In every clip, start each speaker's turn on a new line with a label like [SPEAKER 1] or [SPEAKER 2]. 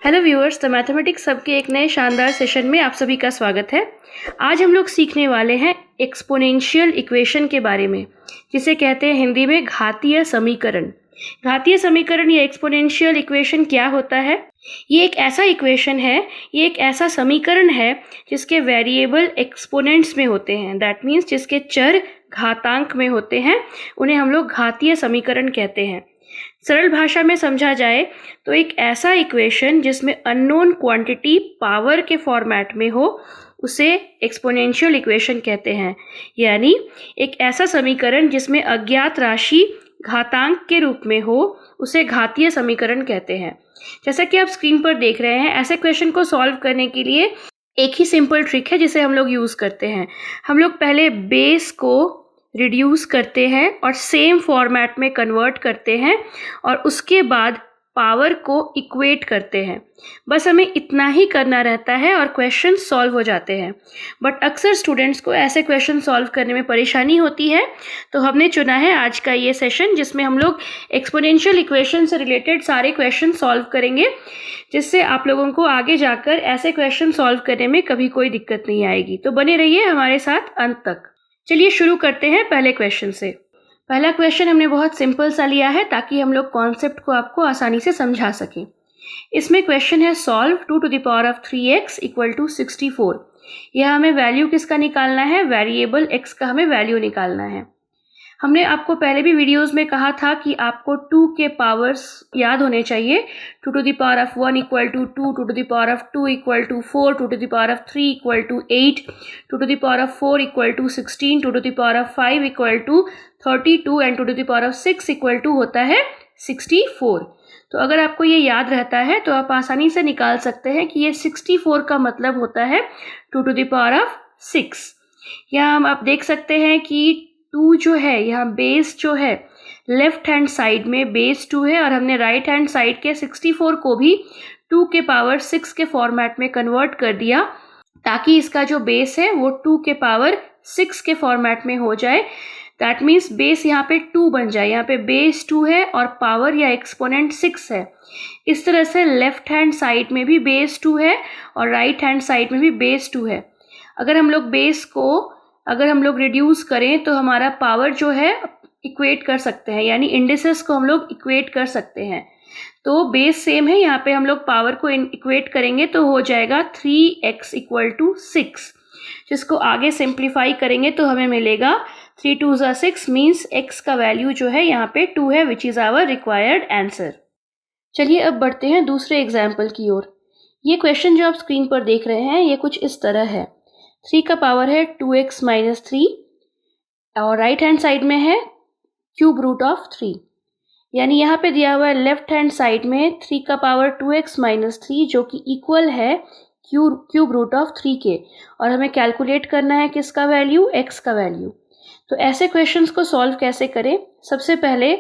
[SPEAKER 1] Hello viewers, the mathematics सब के एक नए शानदार सेशन में आप सभी का स्वागत है। आज हम लोग सीखने वाले हैं एक्सपोनेंशियल इक्वेशन के बारे में, जिसे कहते हैं हिंदी में घातीय समीकरण। घातीय समीकरण या एक्सपोनेंशियल इक्वेशन क्या होता है? ये एक ऐसा इक्वेशन है, ये एक ऐसा समीकरण है जिसके वेरिएबल एक्सपोनेंट्स में होते हैं। दैट मीन्स जिसके चर घातांक में होते हैं, उन्हें हम लोग घातीय समीकरण कहते हैं। सरल भाषा में समझा जाए तो एक ऐसा इक्वेशन जिसमें अननोन क्वांटिटी पावर के फॉर्मेट में हो, उसे एक्सपोनेंशियल इक्वेशन कहते हैं। यानी एक ऐसा समीकरण जिसमें अज्ञात राशि घातांक के रूप में हो, उसे घातीय समीकरण कहते हैं। जैसा कि आप स्क्रीन पर देख रहे हैं, ऐसे क्वेश्चन को सॉल्व करने के लिए एक ही सिंपल ट्रिक है जिसे हम लोग यूज़ करते हैं। हम लोग पहले बेस को रिड्यूस करते हैं और सेम फॉर्मेट में कन्वर्ट करते हैं और उसके बाद पावर को इक्वेट करते हैं। बस हमें इतना ही करना रहता है और क्वेश्चन सॉल्व हो जाते हैं। बट अक्सर स्टूडेंट्स को ऐसे क्वेश्चन सॉल्व करने में परेशानी होती है, तो हमने चुना है आज का ये सेशन जिसमें हम लोग एक्सपोनेंशियल इक्वेशन से रिलेटेड सारे क्वेश्चन सॉल्व करेंगे, जिससे आप लोगों को आगे जाकर ऐसे क्वेश्चन सॉल्व करने में कभी कोई दिक्कत नहीं आएगी। तो बने रहिए हमारे साथ अंत तक। चलिए शुरू करते हैं पहले क्वेश्चन से। पहला क्वेश्चन हमने बहुत सिंपल सा लिया है ताकि हम लोग कॉन्सेप्ट को आपको आसानी से समझा सकें। इसमें क्वेश्चन है solve 2 to the power of 3x equal to 64। यह हमें वैल्यू किसका निकालना है? वेरिएबल x का हमें वैल्यू निकालना है। हमने आपको पहले भी वीडियोस में कहा था कि आपको 2 के पावर्स याद होने चाहिए। 2 to the power of 1 equal to 2, 2 to the power of 2 equal to 4, 2 to the power of 3 equal to 8, 2 to the power of 4 equal to 16, 2 to the power of 5 equal to 32 and 2 to the power of 6 equal to होता है 64। तो अगर आपको ये याद रहता है तो आप आसानी से निकाल सकते हैं कि ये 64 का मतलब होता है 2 to the power of 6। यहाँ हम आप देख सकते हैं कि 2 जो है, यहाँ बेस जो है लेफ्ट हैंड साइड में बेस 2 है और हमने राइट हैंड साइड के 64 को भी 2 के पावर 6 के फॉर्मेट में कन्वर्ट कर दिया, ताकि इसका जो बेस है वो 2 के पावर 6 के फॉर्मेट में हो जाए। दैट मीन्स बेस यहाँ पे 2 बन जाए। यहाँ पे बेस 2 है और पावर या एक्सपोनेंट 6 है। इस तरह से लेफ्ट हैंड साइड में भी बेस 2 है और राइट हैंड साइड में भी बेस 2 है। अगर हम लोग बेस को रिड्यूस करें तो हमारा पावर जो है इक्वेट कर सकते हैं, यानी इंडिसेस को हम लोग इक्वेट कर सकते हैं। तो बेस सेम है, यहाँ पे हम लोग पावर को इक्वेट करेंगे तो हो जाएगा 3x equal to 6, जिसको आगे सिंप्लीफाई करेंगे तो हमें मिलेगा 3 2 6 मीन्स x का वैल्यू जो है यहाँ पे 2 है, which is our required answer. चलिए अब बढ़ते हैं दूसरे एग्जाम्पल की ओर। ये क्वेश्चन जो आप स्क्रीन पर देख रहे हैं ये कुछ इस तरह है। 3 का पावर है 2x minus 3 और राइट हैंड साइड में है क्यूब रूट ऑफ 3। यानी यहाँ पे दिया हुआ है लेफ्ट हैंड साइड में 3 का पावर 2x minus 3 जो कि इक्वल है क्यूब रूट ऑफ 3 के, और हमें कैलकुलेट करना है किसका वैल्यू? x का वैल्यू। तो ऐसे क्वेश्चंस को सॉल्व कैसे करें? सबसे पहले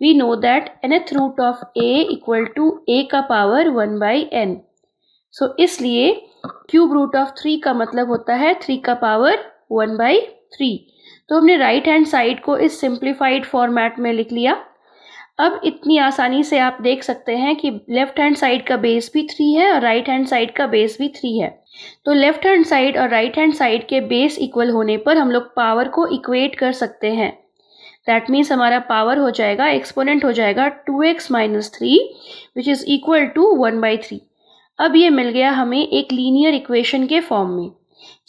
[SPEAKER 1] we know that nth root of a equal to a का पावर 1/n। सो इसलिए क्यूब रूट ऑफ 3 का मतलब होता है 3 का पावर 1/3। तो हमने राइट हैंड साइड को इस सिंप्लीफाइड फॉर्मेट में लिख लिया। अब इतनी आसानी से आप देख सकते हैं कि लेफ्ट हैंड साइड का बेस भी 3 है और राइट हैंड साइड का बेस भी 3 है। तो लेफ्ट हैंड साइड और राइट हैंड साइड के बेस इक्वल होने पर हम लोग पावर को इक्वेट कर सकते हैं। दैट मीन्स हमारा पावर हो जाएगा, एक्सपोनेंट हो जाएगा 2x minus 3 which is equal to 1/3। अब ये मिल गया हमें एक लीनियर इक्वेशन के फॉर्म में,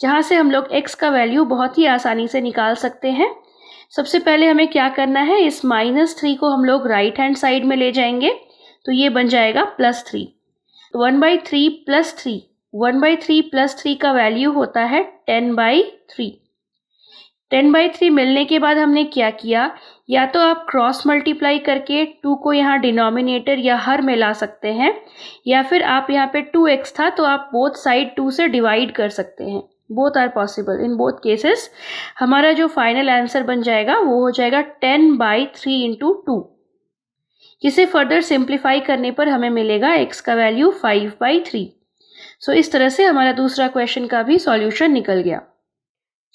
[SPEAKER 1] जहाँ से हम लोग x का वैल्यू बहुत ही आसानी से निकाल सकते हैं। सबसे पहले हमें क्या करना है, इस -3 को हम लोग राइट हैंड साइड में ले जाएंगे तो ये बन जाएगा +3। 1/3 + 3, 1/3 + 3 का वैल्यू होता है 10/3। 10/3 मिलने के बाद हमने क्या किया, या तो आप क्रॉस मल्टीप्लाई करके 2 को यहाँ डिनोमिनेटर या हर में ला सकते हैं, या फिर आप यहाँ पे 2x था तो आप बोथ साइड 2 से डिवाइड कर सकते हैं। Both are possible in both cases. हमारा जो फाइनल आंसर बन जाएगा वो हो जाएगा 10/3 × 2, जिसे फर्दर सिंप्लीफाई करने पर हमें मिलेगा x का वैल्यू 5/3। सो इस तरह से हमारा दूसरा क्वेश्चन का भी सॉल्यूशन निकल गया।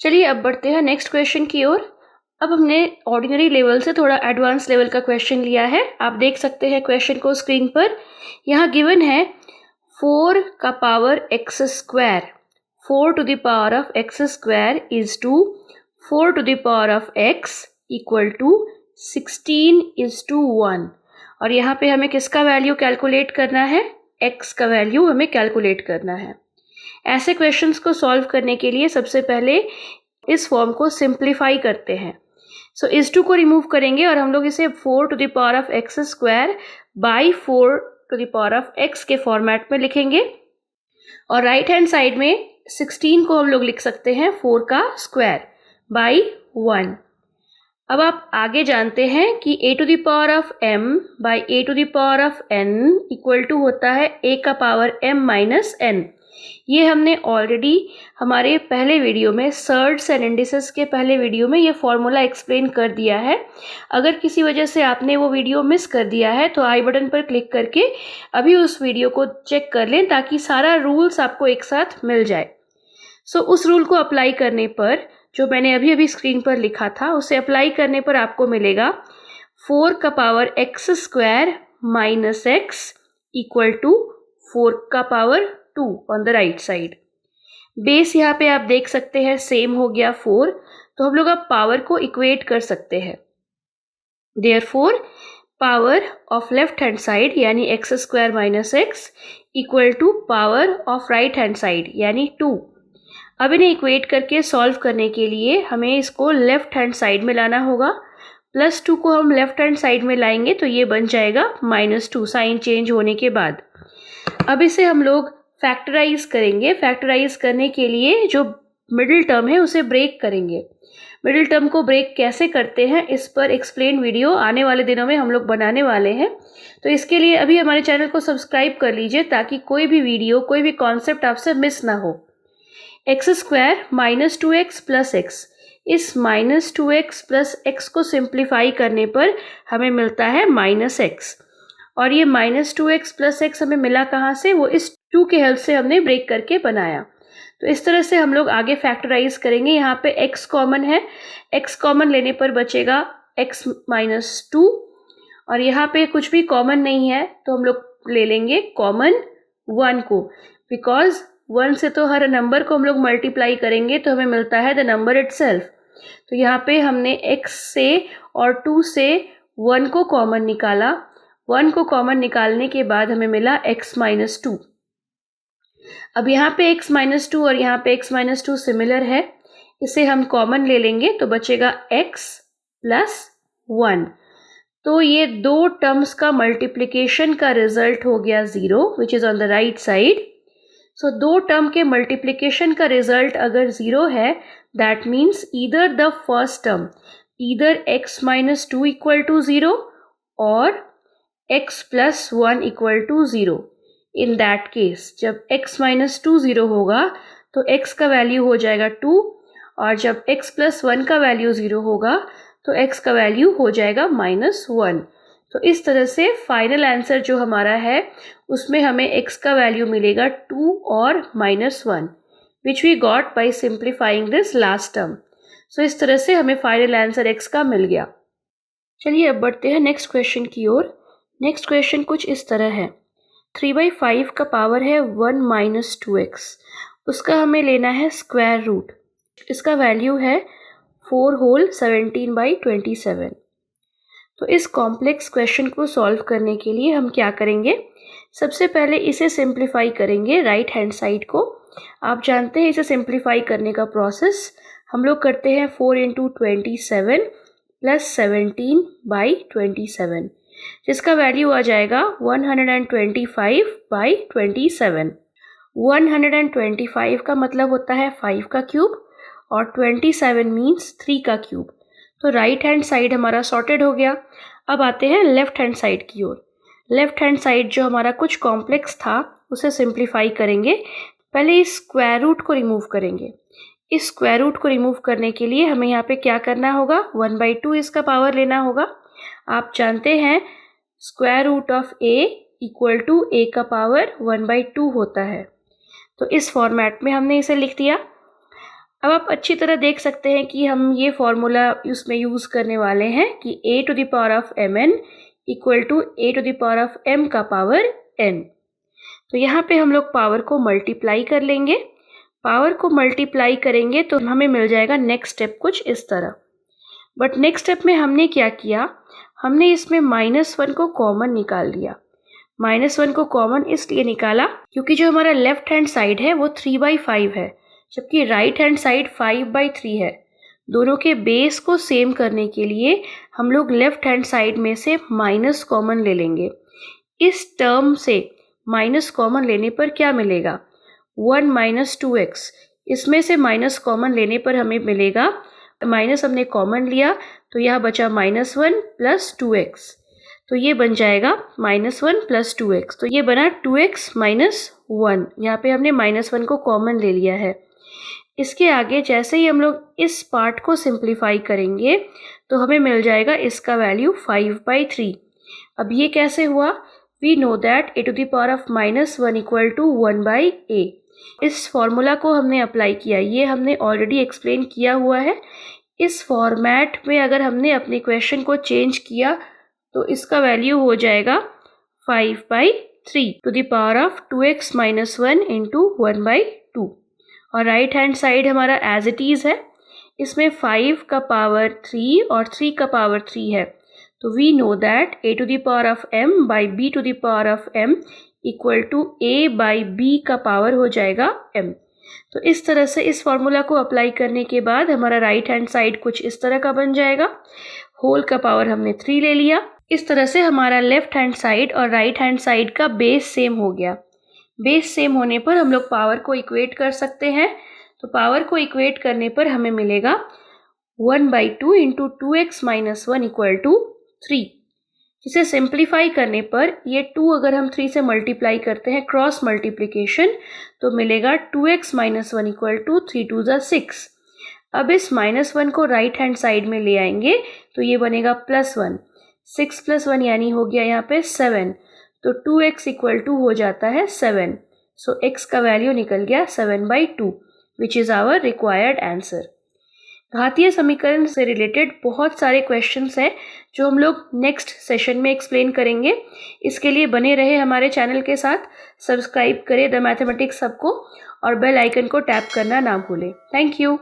[SPEAKER 1] चलिए अब बढ़ते हैं नेक्स्ट क्वेश्चन की ओर। अब हमने ऑर्डिनरी लेवल से थोड़ा एडवांस लेवल का क्वेश्चन लिया है। आप देख सकते हैं क्वेश्चन को स्क्रीन पर। यहाँ गिवन है 4 का power x square, 4 to the power of x square is to 4 to the power of x equal to 16 is to 1। और यहाँ पे हमें किसका वैल्यू कैलकुलेट करना है? x का वैल्यू हमें कैलकुलेट करना है। ऐसे क्वेश्चंस को सॉल्व करने के लिए सबसे पहले इस फॉर्म को सिंप्लीफाई करते हैं। सो इस टू को रिमूव करेंगे और हम लोग इसे 4 to the power of x square by 4 to the power of x के फॉर्मेट में लिखेंगे और राइट हैंड साइड में 16 को हम लोग लिख सकते हैं 4 का स्क्वायर बाई 1। अब आप आगे जानते हैं कि a to the power of m by a to the power of n equal to होता है a का पावर m माइनस n। ये हमने ऑलरेडी हमारे पहले वीडियो में सर्ड्स एंड इंडिसेस के पहले वीडियो में ये फॉर्मूला एक्सप्लेन कर दिया है। अगर किसी वजह से आपने वो वीडियो मिस कर दिया है तो आई बटन पर क्लिक करके अभी उस वीडियो को चेक कर लें ताकि सारा रूल्स आपको एक साथ मिल जाए। सो उस रूल को अप्लाई करने पर जो मैंने अभी स्क्रीन पर लिखा था उसे अप्लाई करने पर आपको मिलेगा 4 का power x square minus x equal to 4 का power 2 on the right side. Base यहाँ पे आप देख सकते हैं सेम हो गया 4, तो हम लोग अब पावर को इक्वेट कर सकते हैं। Therefore power of left hand side यानी x square minus x equal to power of right hand side यानी 2। अब इन्हें इक्वेट करके सॉल्व करने के लिए हमें इसको लेफ्ट हैंड साइड में लाना होगा। प्लस 2 को हम लेफ्ट हैंड साइड में लाएंगे तो ये बन जाएगा -2 साइन चेंज होने के बाद। अब इसे हम लोग फैक्टराइज करेंगे। फैक्टराइज करने के लिए जो मिडिल टर्म है उसे ब्रेक करेंगे। मिडिल टर्म को ब्रेक कैसे करते हैं इस पर एक्सप्लेन वीडियो आने वाले दिनों में हम लोग बनाने वाले हैं। तो इसके लिए अभी हमारे चैनल को सब्सक्राइब कर लीजिए ताकि कोई भी वीडियो कोई भी कॉन्सेप्ट आपसे मिस ना हो। X square minus 2x plus x, इस माइनस 2x प्लस एक्स को सिंप्लीफाई करने पर हमें मिलता है -x। और ये -2x प्लस एक्स हमें मिला कहाँ से? वो इस 2 के हेल्प से हमने ब्रेक करके बनाया। तो इस तरह से हम लोग आगे फैक्टराइज करेंगे। यहाँ पे x कॉमन है, x कॉमन लेने पर बचेगा x माइनस 2 और यहाँ पे कुछ भी कॉमन नहीं है तो हम लोग ले लेंगे कॉमन 1 को, बिकॉज 1 से तो हर नंबर को हम लोग मल्टीप्लाई करेंगे तो हमें मिलता है द नंबर इटसेल्फ। तो यहाँ पे हमने x से और 2 से 1 को कॉमन निकाला। 1 को कॉमन निकालने के बाद हमें मिला x माइनस 2। अब यहाँ पे x माइनस 2 और यहाँ पे x माइनस 2 सिमिलर है, इसे हम कॉमन ले लेंगे तो बचेगा x प्लस 1। तो ये दो टर्म्स का मल्टीप्लिकेशन का रिजल्ट हो गया 0 which is on the right side. So दो टर्म के मल्टीप्लिकेशन का रिजल्ट अगर 0 है that means either the first term either x minus 2 equal to 0 और x plus 1 equal to 0। In that case जब x माइनस 2 0 होगा तो x का वैल्यू हो जाएगा 2 और जब x प्लस 1 का वैल्यू 0 होगा तो x का वैल्यू हो जाएगा -1। तो इस तरह से फाइनल आंसर जो हमारा है उसमें हमें x का वैल्यू मिलेगा 2 और -1 which we got by simplifying this last term. So इस तरह से हमें फाइनल आंसर x का मिल गया। चलिए अब बढ़ते हैं नेक्स्ट क्वेश्चन की ओर। नेक्स्ट क्वेश्चन कुछ इस तरह है, 3/5 का पावर है 1 माइनस 2x, उसका हमें लेना है स्क्वायर रूट। इसका वैल्यू है 4 होल 17/27। तो इस कॉम्प्लेक्स क्वेश्चन को सॉल्व करने के लिए हम क्या करेंगे? सबसे पहले इसे सिंप्लीफाई करेंगे राइट हैंड साइड को। आप जानते हैं इसे सिंप्लीफाई करने का प्रोसेस हम लोग करते हैं 4 इंटू 27 प्लस 17/27 जिसका वैल्यू आ जाएगा 125/27। 125 का मतलब होता है 5 का क्यूब और 27 मीन्स 3 का क्यूब। तो राइट हैंड साइड हमारा सॉर्टेड हो गया। अब आते हैं लेफ्ट हैंड साइड की ओर। लेफ्ट हैंड साइड जो हमारा कुछ कॉम्प्लेक्स था उसे सिंप्लीफाई करेंगे। पहले इस स्क्वायर रूट को रिमूव करेंगे। इस स्क्वायर रूट को रिमूव करने के लिए हमें यहाँ पे क्या करना होगा? 1/2 इसका पावर लेना होगा। आप जानते हैं square root of a equal to a का पावर 1/2 होता है। तो इस फॉर्मेट में हमने इसे लिख दिया। अब आप अच्छी तरह देख सकते हैं कि हम ये फॉर्मूला उसमें यूज़ करने वाले हैं कि a to the power of mn equal to a to the power of m का पावर n। तो यहाँ पे हम लोग पावर को मल्टीप्लाई कर लेंगे। पावर को मल्टीप्लाई करेंगे तो हमें मिल जाएगा नेक्स्ट स्टेप कुछ इस तरह। बट नेक्स्ट स्टेप में हमने क्या किया, हमने इसमें -1 को कॉमन निकाल लिया। -1 को कॉमन इसलिए निकाला क्योंकि जो हमारा लेफ्ट हैंड साइड है वो 3/5 है, जबकि राइट हैंड साइड 5/3 है। दोनों के बेस को सेम करने के लिए हम लोग लेफ्ट हैंड साइड में से माइनस कॉमन ले लेंगे। इस टर्म से माइनस कॉमन लेने पर क्या मिलेगा, 1 - 2x। इसमें से माइनस कॉमन लेने पर हमें मिलेगा, माइनस हमने कॉमन लिया तो यह बचा -1 + 2x, तो ये बन जाएगा -1 + 2x। तो ये बना 2x - 1। यहाँ पे हमने -1 को कॉमन ले लिया है। इसके आगे जैसे ही हम लोग इस पार्ट को सिंप्लीफाई करेंगे तो हमें मिल जाएगा इसका वैल्यू 5/3। अब ये कैसे हुआ, we know that a⁻⁻1 = 1/a। इस फॉर्मूला को हमने अप्लाई किया, ये हमने ऑलरेडी एक्सप्लेन किया हुआ है। इस फॉर्मेट में अगर हमने अपने क्वेश्चन को चेंज किया तो इसका वैल्यू हो जाएगा 5/3 ⁻² 2x - 1 × 1/2। और राइट हैंड साइड हमारा एज इट इज़ है, इसमें 5 का पावर 3 और 3 का पावर 3 है। तो we know that a⁻m/b⁻m = a/b का पावर हो जाएगा m। तो इस तरह से इस फॉर्मूला को अप्लाई करने के बाद हमारा राइट हैंड साइड कुछ इस तरह का बन जाएगा। होल का पावर हमने 3 ले लिया। इस तरह से हमारा लेफ्ट हैंड साइड और राइट हैंड साइड का बेस सेम हो गया। बेस सेम होने पर हम लोग पावर को इक्वेट कर सकते हैं। तो पावर को इक्वेट करने पर हमें मिलेगा 1/2 × 2x - 1 = 3। इसे सिंप्लीफाई करने पर ये 2 अगर हम 3 से मल्टीप्लाई करते हैं क्रॉस मल्टीप्लिकेशन तो मिलेगा 2x - 1 = 3 × 6। अब इस -1 को राइट हैंड साइड में ले आएंगे तो ये बनेगा +1। 6 + 1 यानी हो गया यहाँ पे 7। तो 2x = हो जाता है 7। सो x का वैल्यू निकल गया 7/2 which is our required answer. घातीय समीकरण से रिलेटेड बहुत सारे क्वेश्चंस हैं जो हम लोग नेक्स्ट सेशन में एक्सप्लेन करेंगे। इसके लिए बने रहे हमारे चैनल के साथ, सब्सक्राइब करें द मैथमेटिक्स हब को और बेल आइकन को टैप करना ना भूलें। Thank you.